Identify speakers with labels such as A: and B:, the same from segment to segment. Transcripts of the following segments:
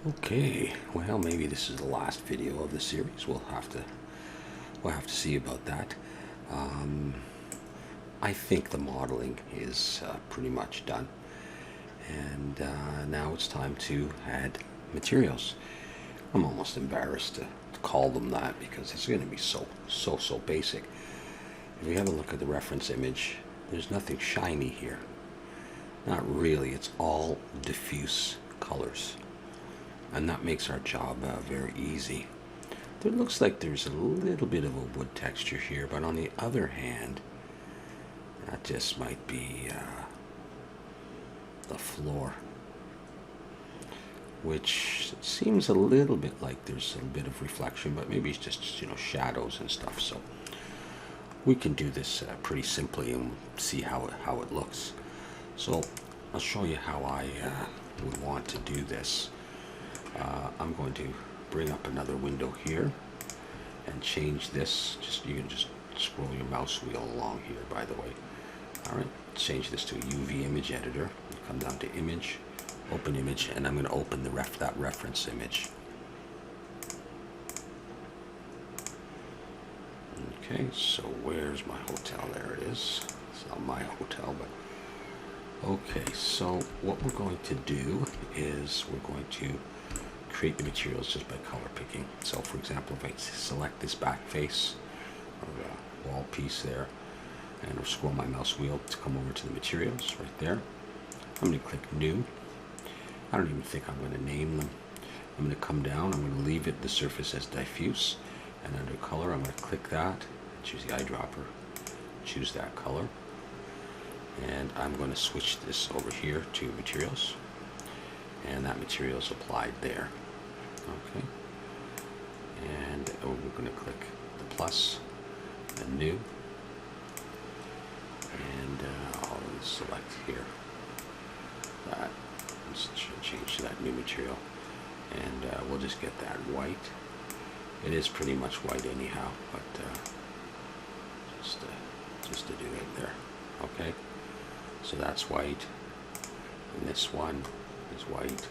A: Okay, well, maybe this is the last video of the series. We'll have to see about that. Um, I think the modeling is pretty much done, and now it's time to add materials. I'm almost embarrassed to call them that because it's going to be so basic. If we have a look at the reference image, there's nothing shiny here. Not really. It's all diffuse colors. And that makes our job very easy. It looks like there's a little bit of a wood texture here, but on the other hand, that just might be the floor, which seems a little bit like there's a bit of reflection, but maybe it's just shadows and stuff. So we can do this pretty simply and see how it looks. So I'll show you how I would want to do this. I'm going to bring up another window here and change this. You can just scroll your mouse wheel along here, by the way. All right, change this to a UV image editor. Come down to image, open image, and I'm going to open that reference image. Okay, so where's my hotel? There it is. It's not my hotel, but okay. So what we're going to do is we're going to create the materials just by color picking. So for example, if I select this back face or wall piece there, and I'll scroll my mouse wheel to come over to the materials right there, I'm going to click new. I don't even think I'm going to name them. I'm going to come down, I'm going to leave the surface as diffuse, and under color I'm going to click that, choose the eyedropper, choose that color, and I'm going to switch this over here to materials, and that material is applied there. Okay, and we're going to click the plus and new, and I'll select here that. Let's change to that new material, and we'll just get that white. It is pretty much white anyhow, but just to do it there. Okay, so that's white, and this one is white.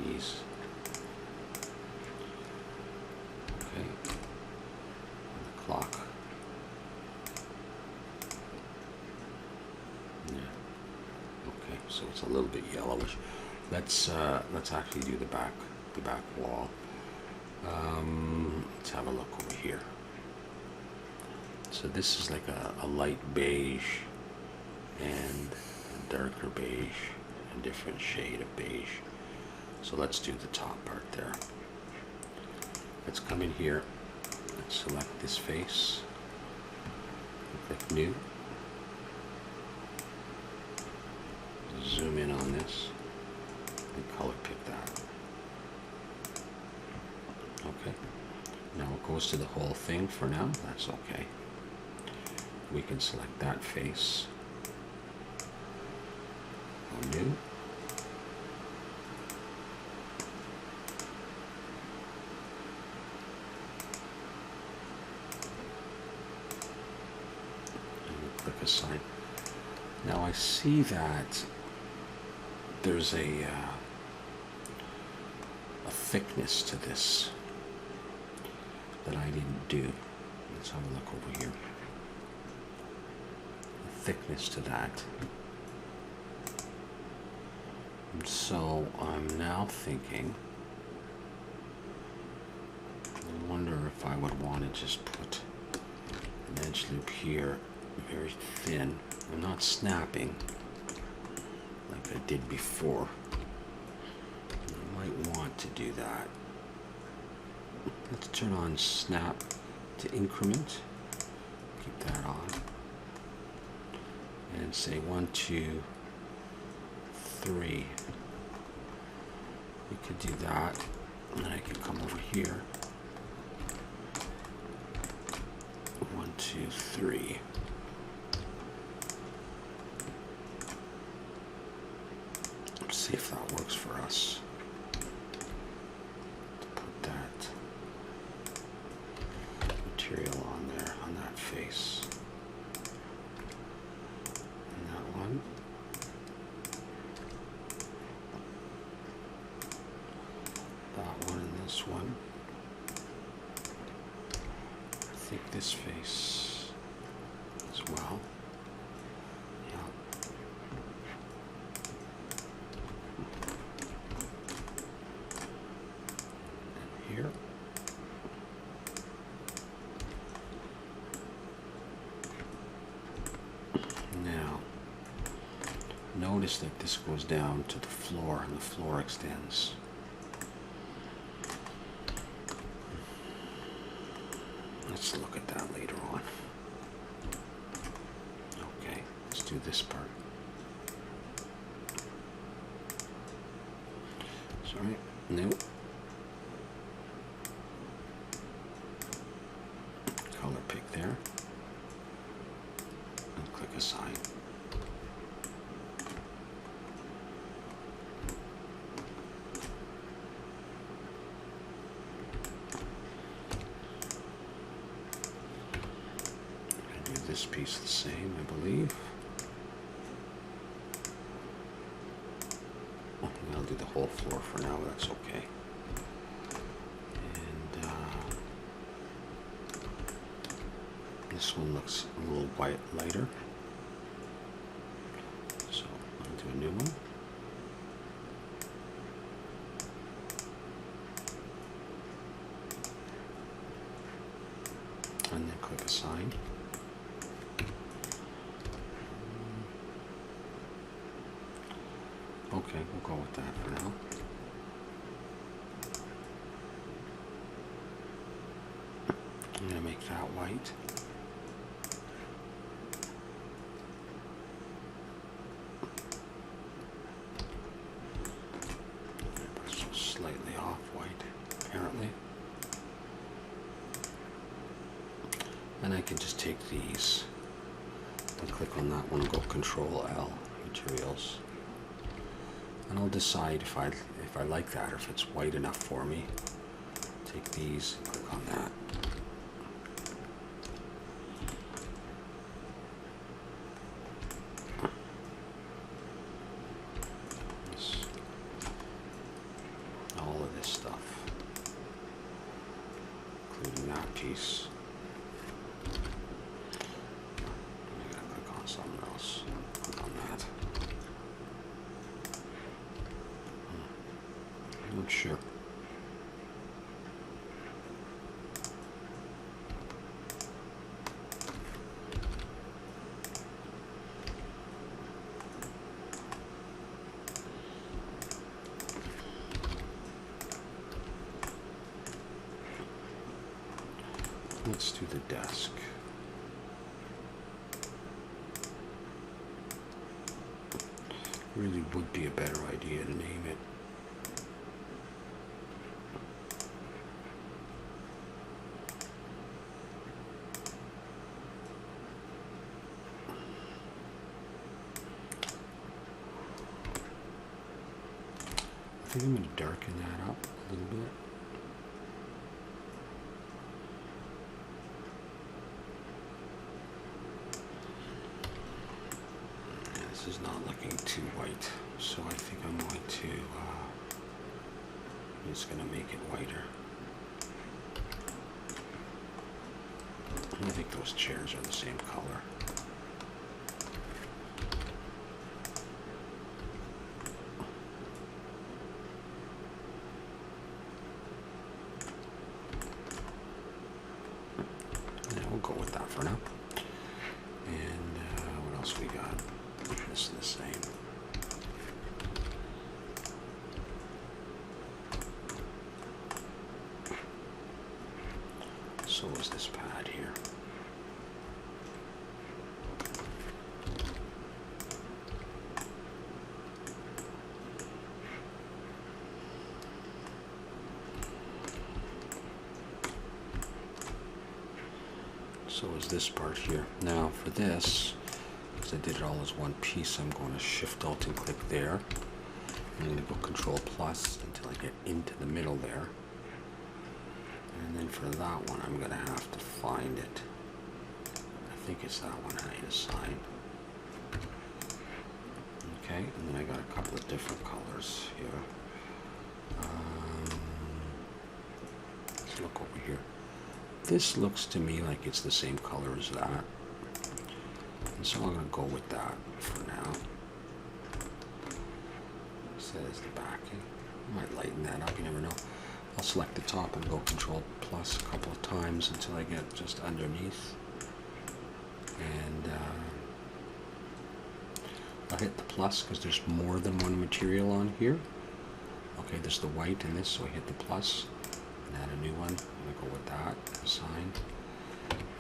A: These. Okay. And the clock. Yeah. Okay, so it's a little bit yellowish. Let's actually do the back wall. Let's have a look over here. So this is like a light beige and a darker beige, a different shade of beige. So let's do the top part there. Let's come in here and select this face. Click new. Zoom in on this and color pick that. Okay. Now it goes to the whole thing for now. That's okay. We can select that face. Go new. Click assign. Now I see that there's a thickness to this that I didn't do. Let's have a look over here. A thickness to that. And so I'm now thinking, I wonder if I would want to just put an edge loop here, very thin. I'm not snapping like I did before. I might want to do that. Let's turn on snap to increment. Keep that on. And say 1, 2, 3. We could do that. And then I could come over here. 1, 2, 3. Let's see if that works for us. To put that material on there, on that face. And that one. make this face as well. Yeah. And here. Now, notice that this goes down to the floor and the floor extends. Let's look at that later on. Okay, let's do this part. Sorry, no. Color pick there. And click Assign. This piece the same, I believe. I'll do the whole floor for now, that's okay. And this one looks a little white lighter. So I'll do a new one. And then click Assign. Okay, we'll go with that for now. I'm going to make that white. So slightly off white, apparently. And I can just take these and click on that one and go Control L, Materials. And I'll decide if I like that or if it's white enough for me. Take these and click on that. All of this stuff, including that piece. I gotta click on something else. Click on that. Not sure. Let's do the desk. Really would be a better idea to name it. I think I'm going to darken that up a little bit. Yeah, this is not looking too white, so I think I'm going to, I'm just going to make it whiter. I think those chairs are the same color. Go with that for now. And what else we got? This is the same. So is this pad here. So is this part here. Now for this, because I did it all as one piece, I'm going to Shift Alt and click there. I'm going to go Control Plus until I get into the middle there. And then for that one, I'm going to have to find it. I think it's that one I assign. Okay, and then I got a couple of different colors here. Let's look over here. this looks to me like it's the same color as that. And so I'm going to go with that for now. That is the backing. I might lighten that up, you never know. I'll select the top and go Control plus a couple of times until I get just underneath. And I'll hit the plus because there's more than one material on here. Okay, there's the white in this, so I hit the plus and add a new one. I'm going to go with that, assign,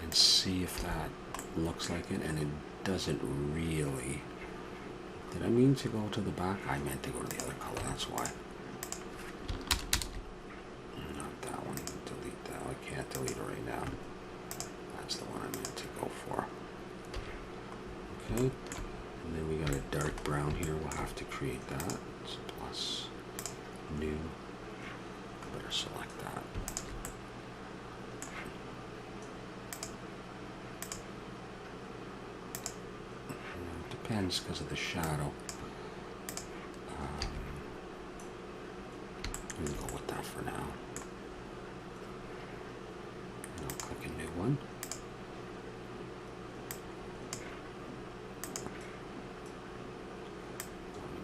A: and see if that looks like it, and it doesn't really. Did I mean to go to the back? I meant to go to the other color, that's why. Not that one, delete that. I can't delete it right now. That's the one I meant to go for. Okay, and then we got a dark brown here. We'll have to create that. It's plus, new, better select that. Depends because of the shadow. I'm going to go with that for now. And I'll click a new one.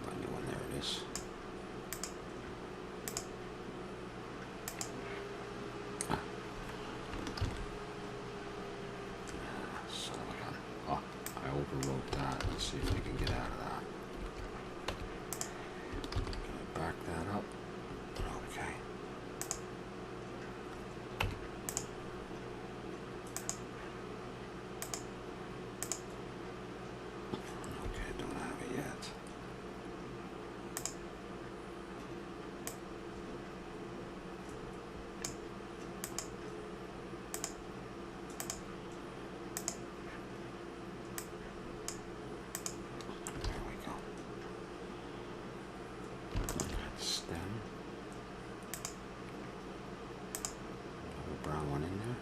A: My new one, there it is. I overwrote that. Let's see if I can get out of that. Can I back that up? Okay. Okay, don't have it yet. Brown one in there.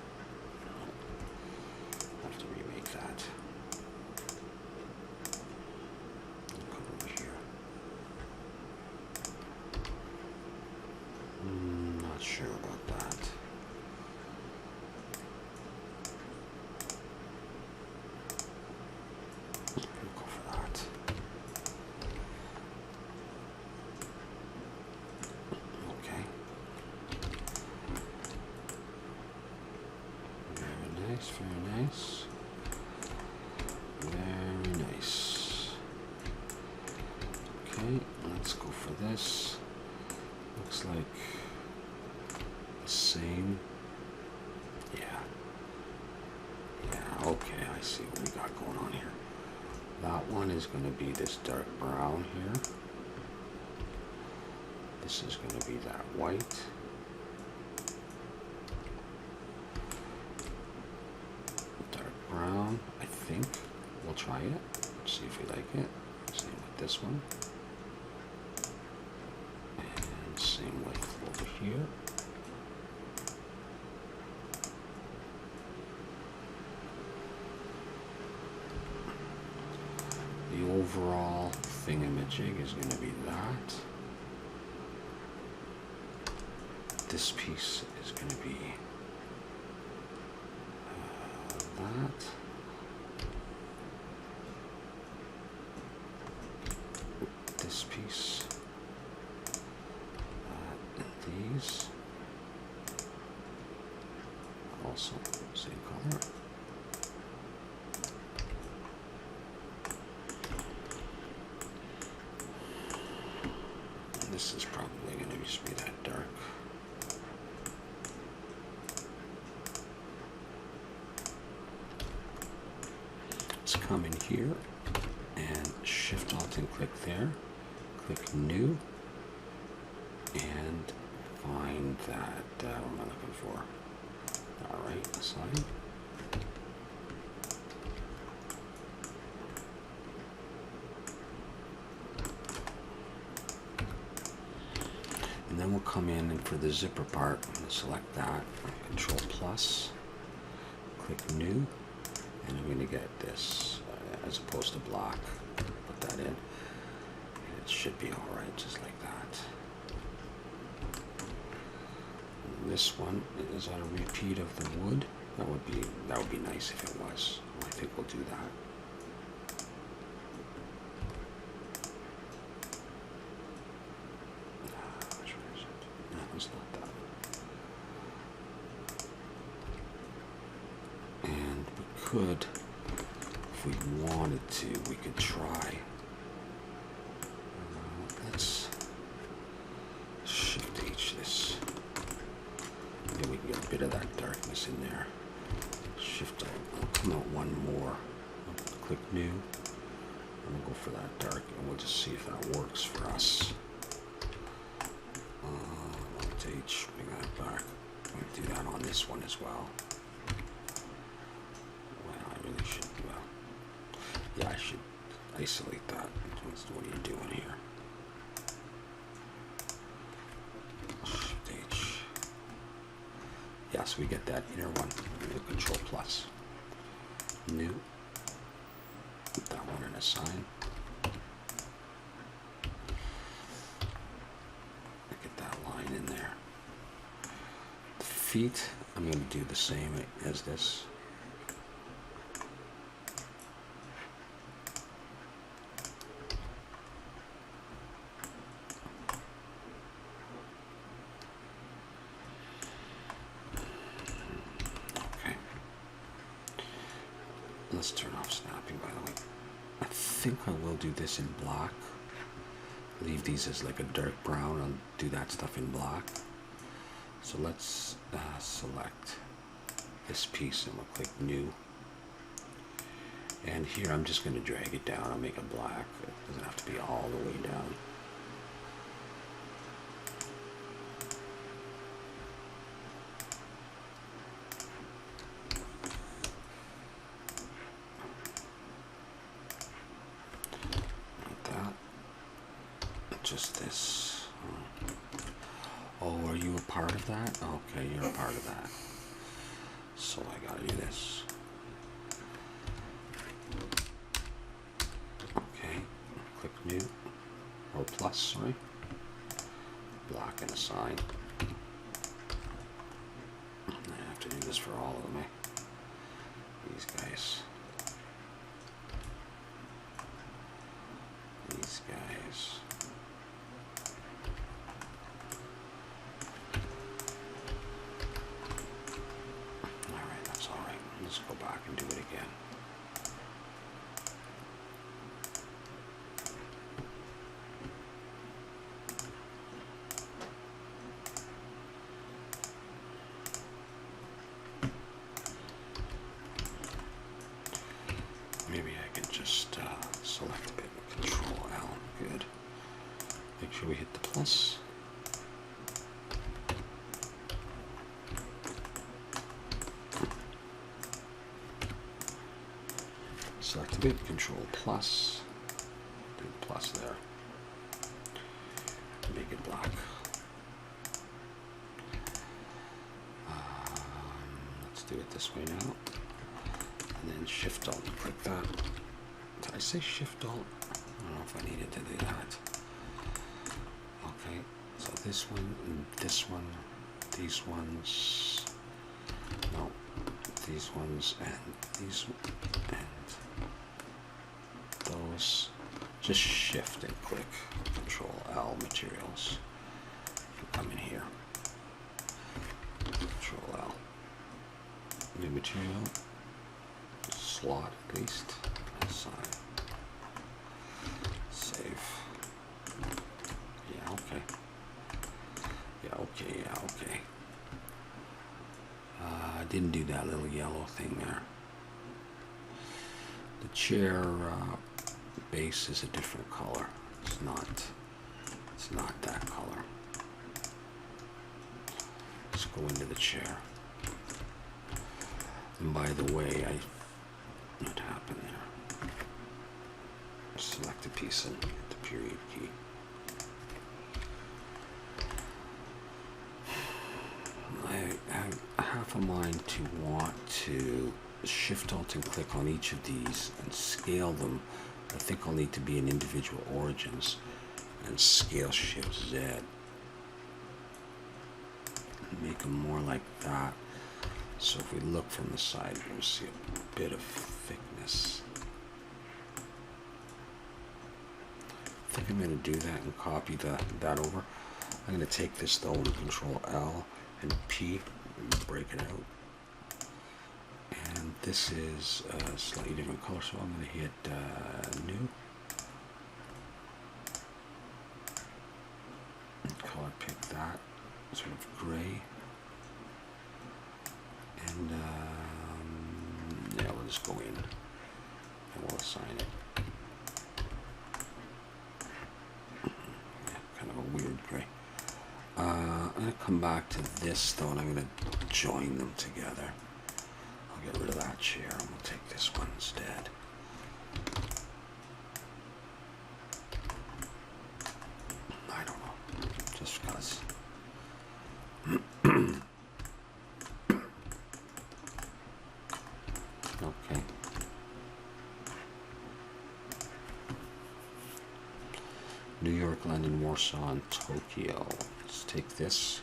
A: Have to remake that. Come over here. Not sure about that. We'll go for that. Okay. Very nice. Very nice. Okay, let's go for this. Looks like the same. Yeah. Yeah, okay, I see what we got going on here. That one is going to be this dark brown here. This is going to be that white. Brown, I think. We'll try it. See if we like it. Same with this one. And same with over here. The overall thingamajig is going to be that. This piece is going to be that. This piece. And these. Also same color. And this is probably going to be that dark. Come in here and Shift Alt and click there, click New, and find that, what am I looking for? Alright, assign. And then we'll come in and for the zipper part, I'm going to select that, Control plus, click New. And I'm going to get this as opposed to black. Put that in. And it should be alright, just like that. And this one is a repeat of the wood. That would be nice if it was. I think we'll do that. No, it's not that. And we could, if we wanted to, we could try. Let's Shift H this. Maybe we can get a bit of that darkness in there. Shift Alt. We'll come out one more. Click New. And we'll go for that dark, and we'll just see if that works for us. Alt H. Bring that back. I'm going to do that on this one as well. Well, I really should. Well, yeah, I should isolate that. What are you doing here? Shift H. Yeah, so we get that inner one. Control plus. New. Put that one in a sign. Get that line in there. The feet, I'm going to do the same as this. Let's turn off snapping, by the way. I think I will do this in black. Leave these as like a dark brown. I'll do that stuff in black. So let's select this piece and we'll click New. And here I'm just going to drag it down. I'll make it black. It doesn't have to be all the way down. Just this. Oh, are you a part of that? Okay, you're a part of that. So I gotta do this. Okay, click New. Or plus, sorry. Block and assign. I have to do this for all of them, eh? These guys. These guys. Let's go back and do it again. Maybe I can just select a bit, Control L, good. Make sure we hit the plus. Select a bit, Control plus, do the plus there, make it black. Let's do it this way now, and then Shift Alt, click that. Did I say Shift Alt? I don't know if I needed to do that. Okay, so this one, and this one, these ones, no, these ones, and these, and those, just Shift and click Control L materials. Come in here. Control L. New material. Slot at least. Assign. Save. Yeah, okay. Yeah, okay, yeah, okay. I didn't do that little yellow thing there. The chair base is a different color. It's not that color. Let's go into the chair. And by the way, what happened there? Select a piece and hit the period key. I have a mind to want to Shift Alt and click on each of these and scale them. I think I'll need to be in individual origins and scale Shift Z. Make them more like that. So if we look from the side, we'll see a bit of thickness. I think I'm going to do that and copy that over. I'm going to take this though and Control L and P and break it out. And this is a slightly different color, so I'm going to hit New. And color pick that, sort of gray. And yeah, we'll just go in and we'll assign it. Yeah, kind of a weird gray. I'm going to come back to this though, and I'm going to join them together. I'll get rid of that chair and we'll take this one instead. I don't know, just because. Okay. New York, London, Warsaw, and Tokyo. Let's take this.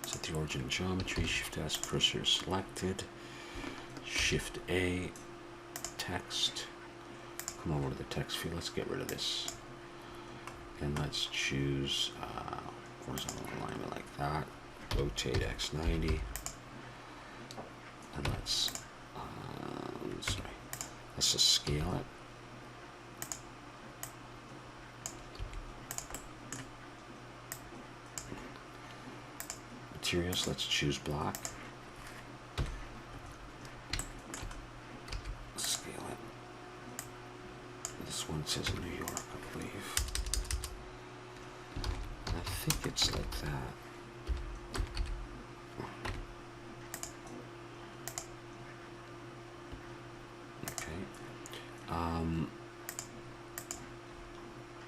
A: Set the origin geometry. Shift S, cursor selected. Shift A, text. Come over to the text field. Let's get rid of this. And let's choose horizontal alignment like that. Rotate X90. And let's just scale it. Materials, let's choose black. Scale it. This one says New York, I believe. I think it's like that.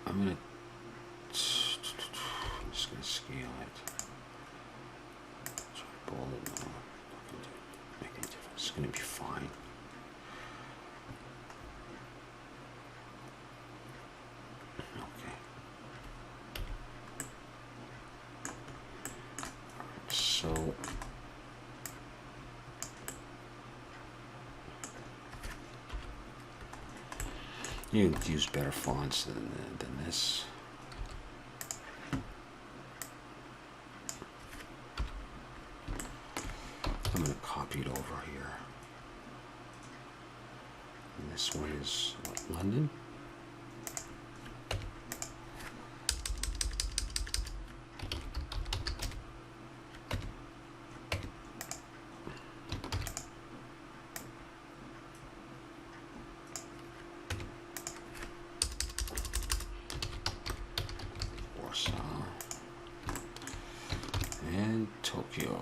A: I'm just gonna scale it. Try to bold it. No, not gonna make any difference. It's gonna be fine. Okay. So you can use better fonts than this. I'm going to copy it over here. And this one is what, London? Warsaw. And Tokyo.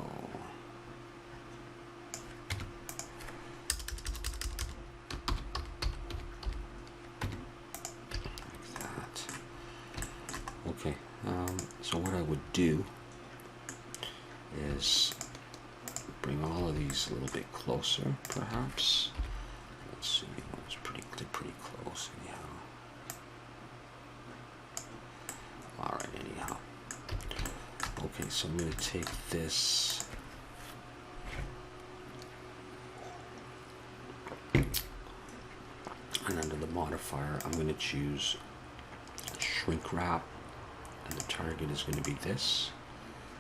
A: Okay, so what I would do is bring all of these a little bit closer, perhaps. Let's see, it's pretty close anyhow. All right, anyhow. Okay, so I'm going to take this. And under the modifier, I'm going to choose shrink wrap. And the target is going to be this,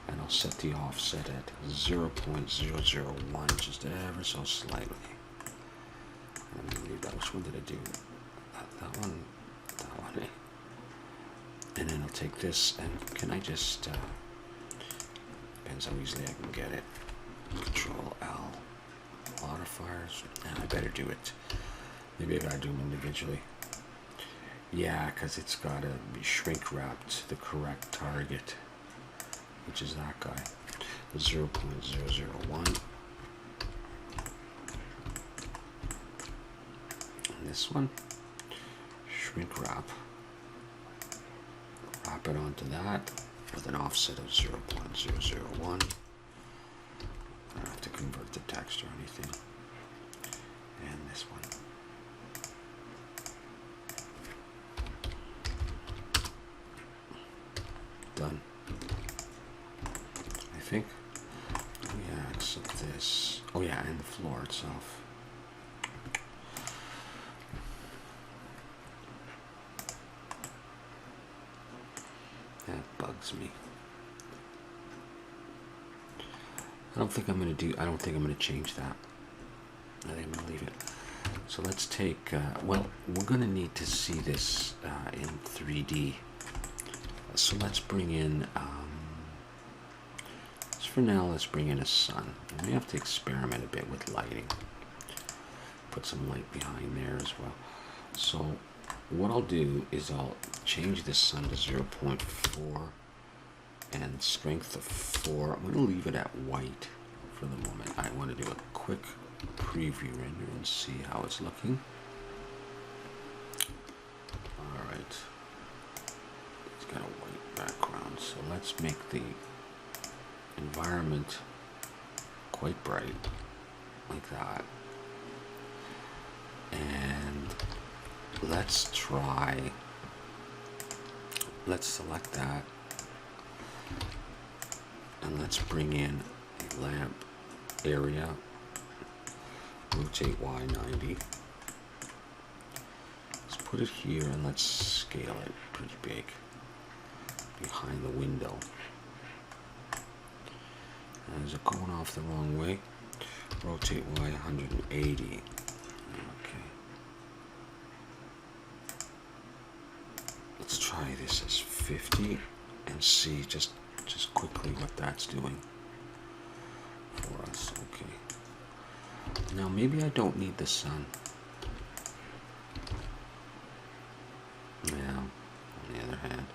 A: and I'll set the offset at 0.001, just ever so slightly. I'm going to leave that. Which one did I do? That one. And then I'll take this, and can I just, depends how easily I can get it. Control L, modifiers, and I better do it. Maybe I gotta do them individually. Yeah, because it's got to be shrink wrapped to the correct target, which is that guy, the 0.001. And this one, shrink wrap. Wrap it onto that with an offset of 0.001. I don't have to convert the text or anything. And this one. Done. I think. Yeah, except this. Oh yeah, and the floor itself. That bugs me. I don't think I'm gonna change that. I think I'm gonna leave it. So let's take, well, we're gonna need to see this in 3D. So let's bring in, for now, let's bring in a sun. And we have to experiment a bit with lighting. Put some light behind there as well. So what I'll do is I'll change this sun to 0.4 and strength of 4. I'm going to leave it at white for the moment. I want to do a quick preview render and see how it's looking. Alright. It's got a white background, so let's make the environment quite bright, like that. And let's select that, and let's bring in a lamp area, rotate Y 90. Let's put it here and let's scale it pretty big behind the window. And is it going off the wrong way? Rotate Y 180. Okay. Let's try this as 50 and see just quickly what that's doing for us. Okay. Now maybe I don't need the sun. Yeah, on the other hand.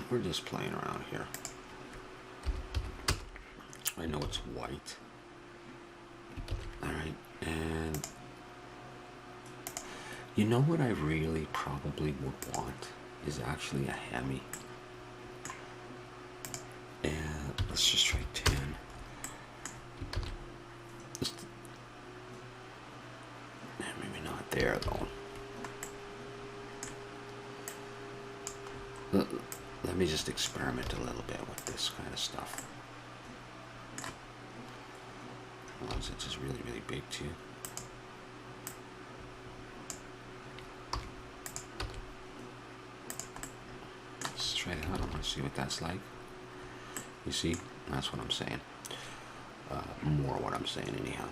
A: We're just playing around here. I know it's white. Alright, and you know what I really probably would want is actually a Hemi. And let's just try 10. Maybe not there though. Let me just experiment a little bit with this kind of stuff. Or is it just really, really big too? Let's try it out. I want to see what that's like. You see? That's what I'm saying. More what I'm saying anyhow.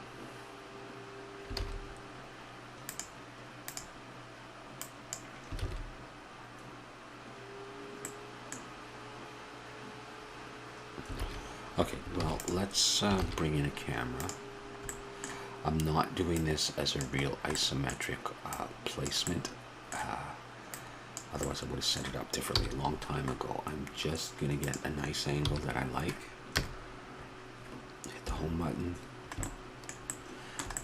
A: Okay, well, let's bring in a camera. I'm not doing this as a real isometric placement. Otherwise, I would have set it up differently a long time ago. I'm just going to get a nice angle that I like. Hit the home button.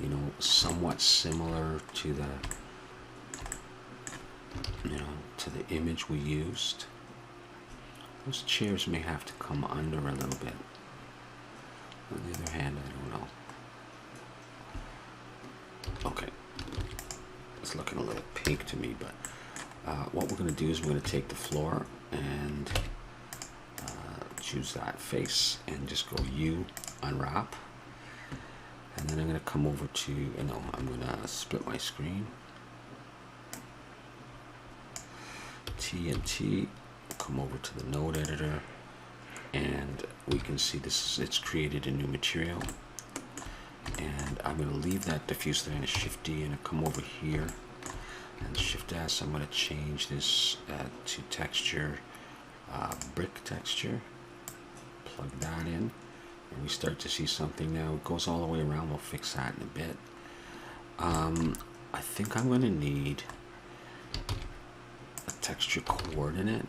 A: You know, somewhat similar to the, to the image we used. Those chairs may have to come under a little bit. On the other hand, I don't know. Okay. It's looking a little pink to me, but what we're going to do is we're going to take the floor and choose that face and just go U, unwrap. And then I'm going to come over to, I'm going to split my screen. T and T, come over to the node editor. And we can see this, it's created a new material. And I'm going to leave that diffuse there and Shift D and come over here and Shift S. I'm going to change this to texture, brick texture. Plug that in and we start to see something now. It goes all the way around. We'll fix that in a bit. I think I'm going to need a texture coordinate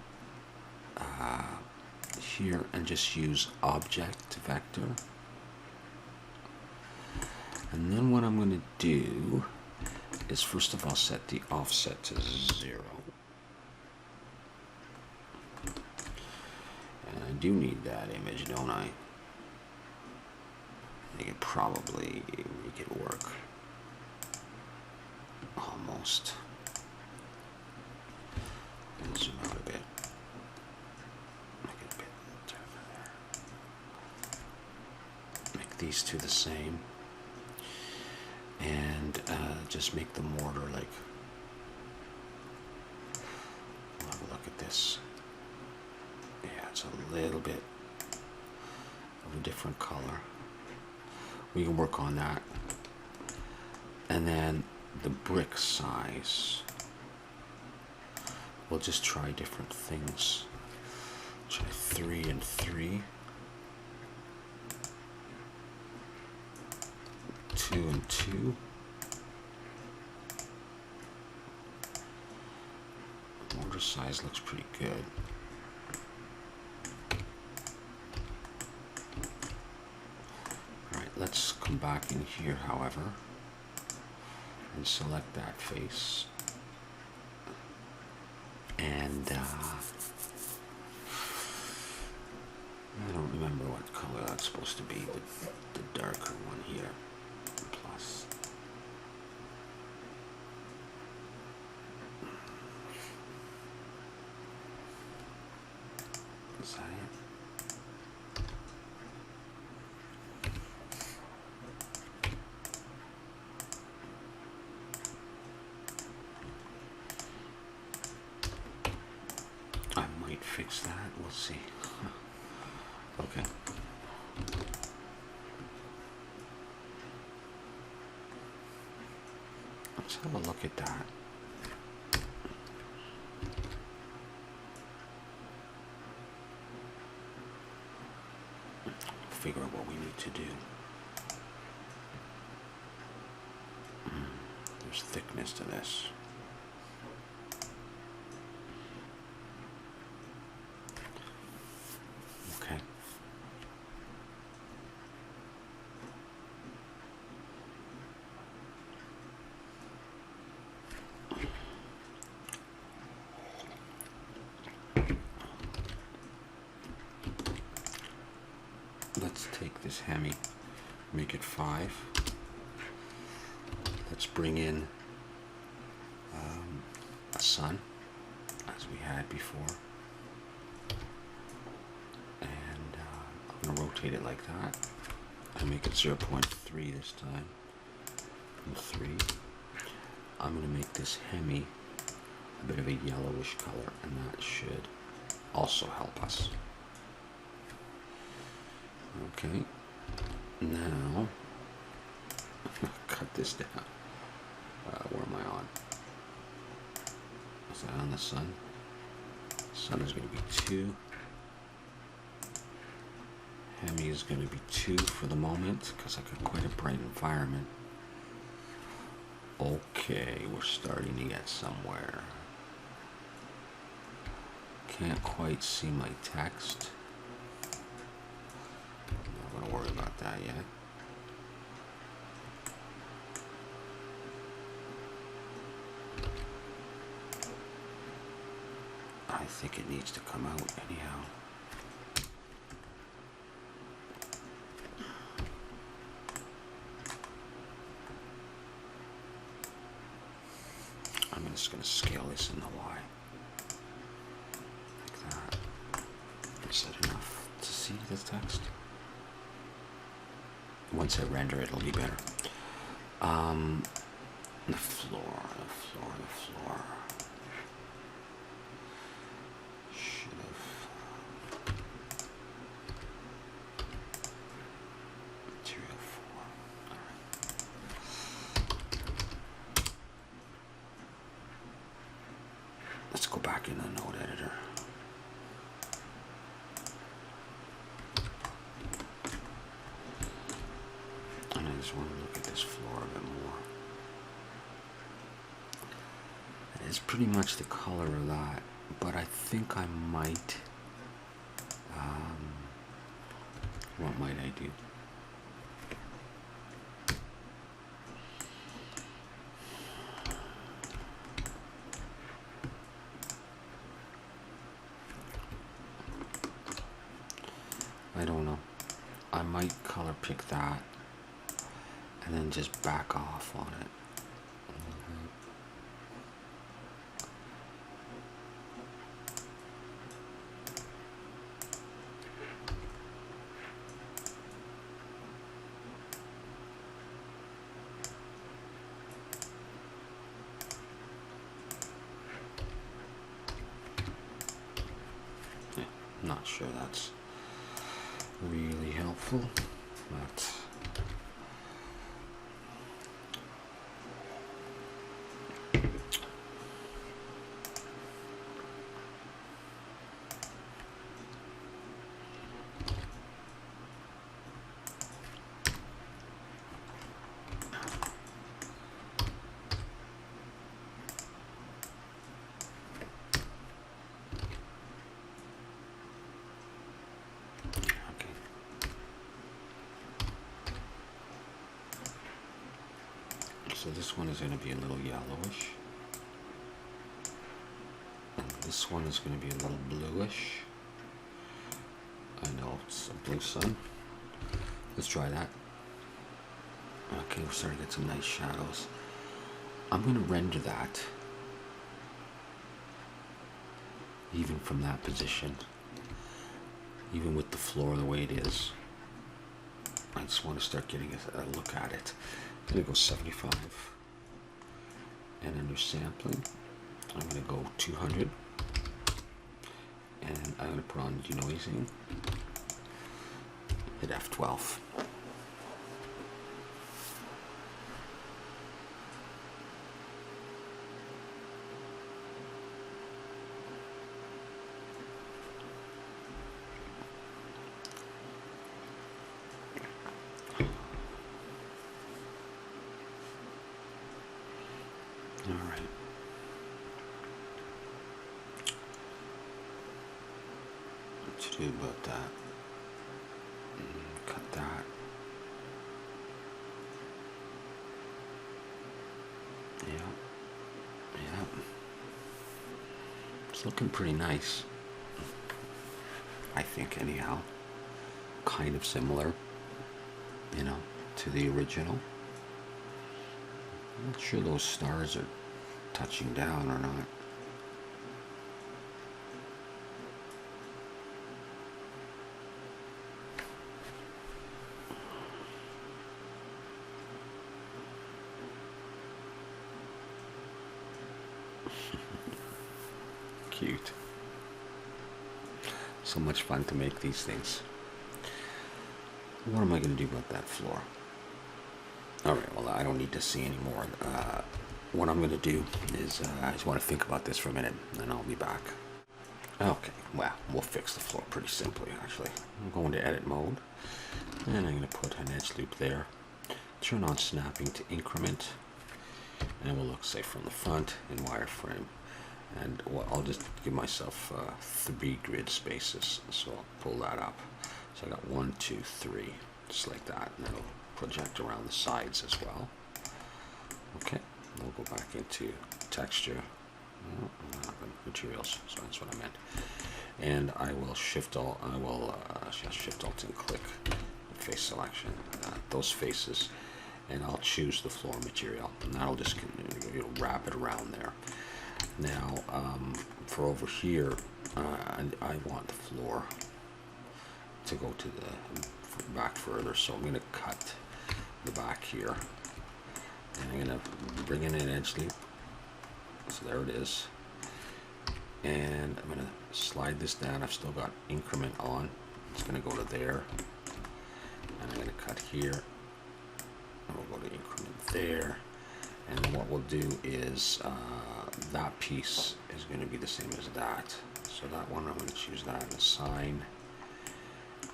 A: here and just use object vector. And then what I'm going to do is first of all set the offset to 0. And I do need that image, don't I? I can probably make it work. Almost. And zoom out a bit. make these two the same, and just make the mortar like, have a look at this. Yeah, it's a little bit of a different color. We can work on that. And then the brick size, we'll just try different things. Try 3 and 3, 2 and 2, mortar size looks pretty good. Alright, let's come back in here, however, and select that face, and I don't remember what color that's supposed to be, but the darker one here, plus. Is that it? I might fix that, we'll see. Okay. Let's have a look at that. Figure out what we need to do. There's thickness to this. Okay. Let's take this hemi, make it 5. Let's bring in a sun, as we had before. And I'm going to rotate it like that. I make it 0.3 this time. And 3. I'm going to make this hemi a bit of a yellowish color, and that should also help us. Okay, now cut this down. Where am I on? Is that on the sun? Sun is going to be 2. Hemi is going to be 2 for the moment because I got quite a bright environment. Okay, we're starting to get somewhere. Can't quite see my text. Not gonna worry about that yet. I think it needs to come out anyhow. I'm just gonna scale this in the Y. Like that. Is that enough to see the text? Once I render it, it'll be better. The floor. Should have. Material 4. Alright. Let's go back in the node editor. And I just want to look at this floor a bit more. It's pretty much the color of that, but I think I might, what might I do? I don't know. I might color pick that and then just back off on it. sure that's really helpful, but so this one is going to be a little yellowish, and this one is going to be a little bluish. I know it's a blue sun. Let's try that. Okay, we're starting to get some nice shadows. I'm going to render that even from that position, even with the floor the way it is. I just want to start getting a look at it. I'm going to go 75, and under sampling I'm going to go 200, and I'm going to put on denoising, hit F12. All right. What to do about that? Cut that. Yeah. Yeah. It's looking pretty nice. I think, anyhow. Kind of similar, you know, to the original. I'm not sure those stars are touching down or not. Cute. So much fun to make these things. What am I going to do about that floor? Alright, well, I don't need to see anymore. What I'm going to do is, I just want to think about this for a minute, and then I'll be back. Okay, well, we'll fix the floor pretty simply, actually. I'm going to edit mode, and I'm going to put an edge loop there. Turn on snapping to increment, and we'll look, say, from the front in wireframe. And well, I'll just give myself 3 grid spaces, so I'll pull that up. So I got 1, 2, 3, just like that, and that'll project around the sides as well. Okay, we'll go back into texture, materials, so that's what I meant. And I will shift alt, shift alt and click face selection, those faces, and I'll choose the floor material, and that'll just wrap it around there. Now, for over here, I want the floor to go to the back further, so I'm going to cut the back here, and I'm going to bring in an edge loop, so there it is, and I'm going to slide this down. I've still got increment on. It's going to go to there, and I'm going to cut here, and we'll go to increment there, and then what we'll do is that piece is going to be the same as that, so that one I'm going to choose that and assign,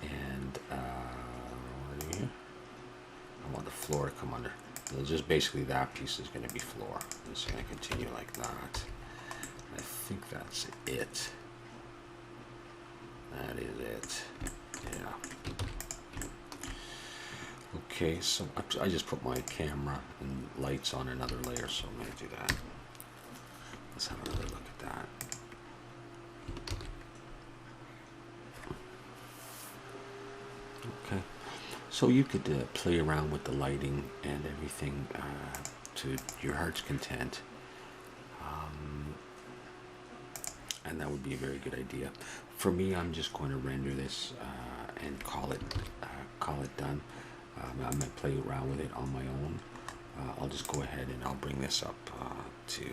A: and what do I do here? I want the floor to come under. So just basically that piece is going to be floor. It's going to continue like that. I think that's it. That is it. Yeah. Okay, so I just put my camera and lights on another layer, so I'm going to do that. Let's have another look at that. Okay, so you could play around with the lighting and everything to your heart's content, and that would be a very good idea. For me, I'm just going to render this and call it done. I might play around with it on my own. I'll just go ahead and I'll bring this up to,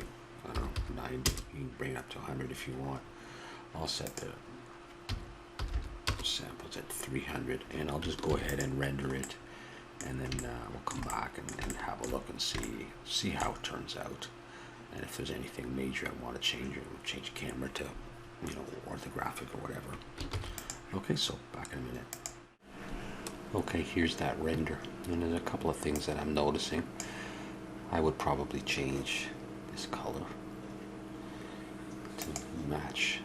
A: I don't know, 90. You can bring it up to 100 if you want. I'll set the samples at 300, and I'll just go ahead and render it, and then we'll come back and have a look and see how it turns out, and if there's anything major I want to change, or change camera to, you know, orthographic or whatever. Okay, so back in a minute. Okay, here's that render, and there's a couple of things that I'm noticing. I would probably change this color to match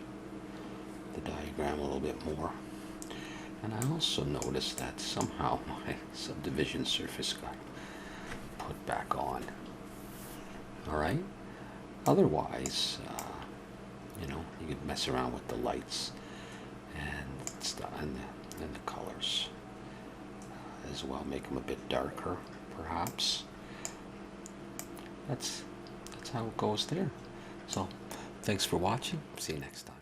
A: the diagram a little bit more. And I also noticed that somehow my subdivision surface got put back on. Alright? Otherwise, you know, you could mess around with the lights and stuff, and the colors as well, make them a bit darker perhaps. That's how it goes there. So thanks for watching. See you next time.